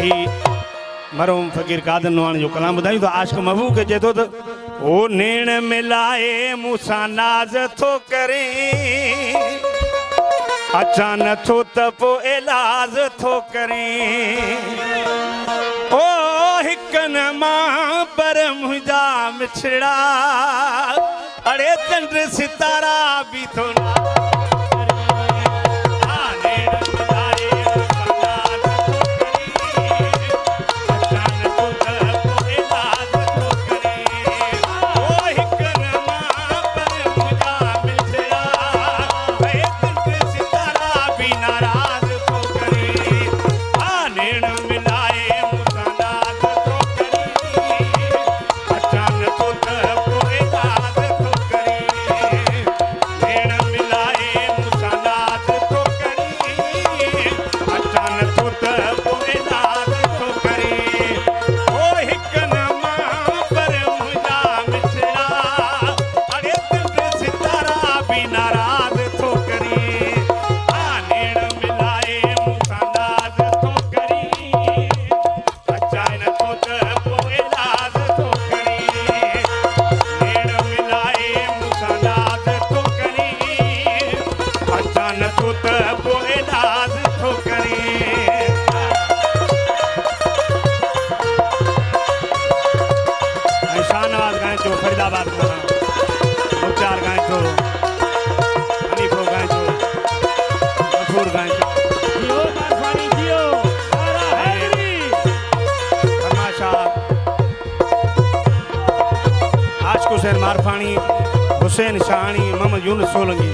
मरूम फ़कीर कादर नवाणी जो कलाम ॿुधायूं तो आशिक़ महबूब के चए थो त ओ नेण मिलाए मूंसां नाज़ थो करे अचा नथो त पोइ इलाज थो करे ओ हिक न मां पर मुंहिंजा मिछड़ा अड़े चंड सितारा भी थो ना हुसैन मारफानी हुसैन शाहानी मोहम्मद यूनुस सोलंकी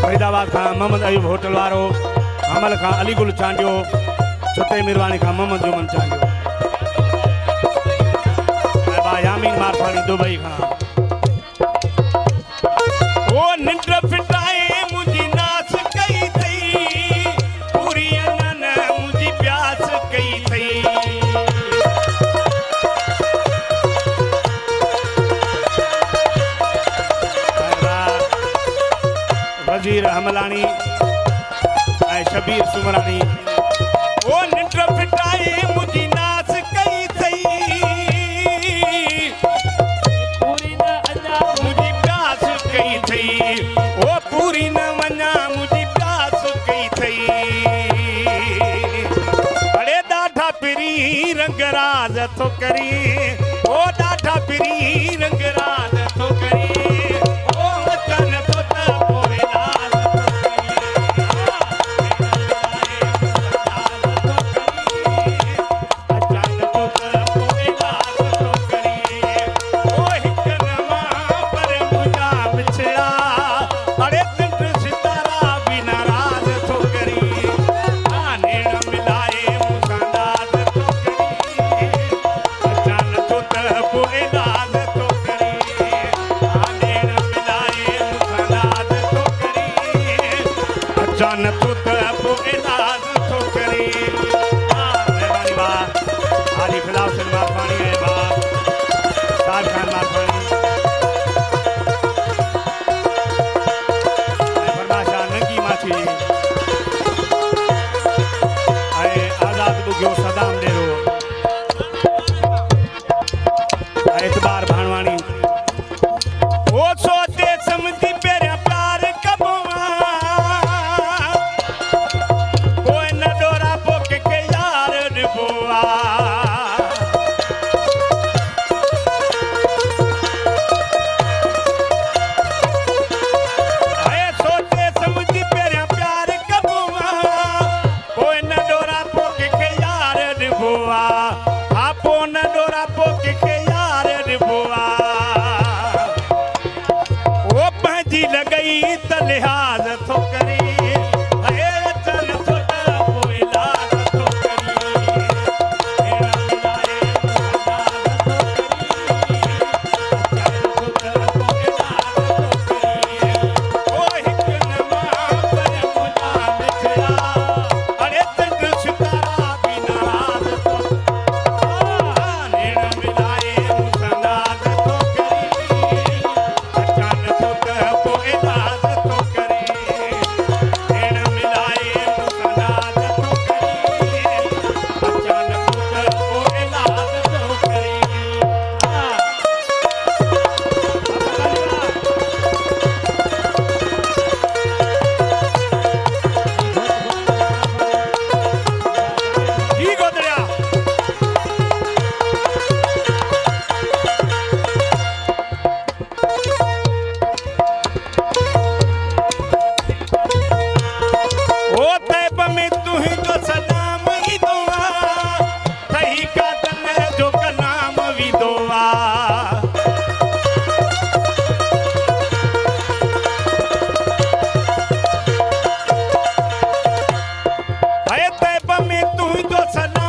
फरीदाबाद का मोहम्मद अयूब होटल वारो अमल का अलीगुल चांडियो छुते मिरवानी का मोहम्मद जुमन चांडियो यामीन मारफानी दुबई का ओ निंड फिटाए मुझी नाच कई थई पूरी अनन मुझी प्यास कई थई वजीर हमलानी शबीर सुमरानी ओ निंड फिटाए मुझी नाच कई थई पूरी न अञा मुझी प्यास कई थई ओ पूरी न वञा मुझी प्यास कई थई अड़े ॾाढा पिरी रंगराज थो करी ओ ॾाढा पिरी रंगराज थो करी में तू ही जो सलाम ही दुआ सही का तन जो कलाम भी दुआ है तैयब में तू ही जो सलाम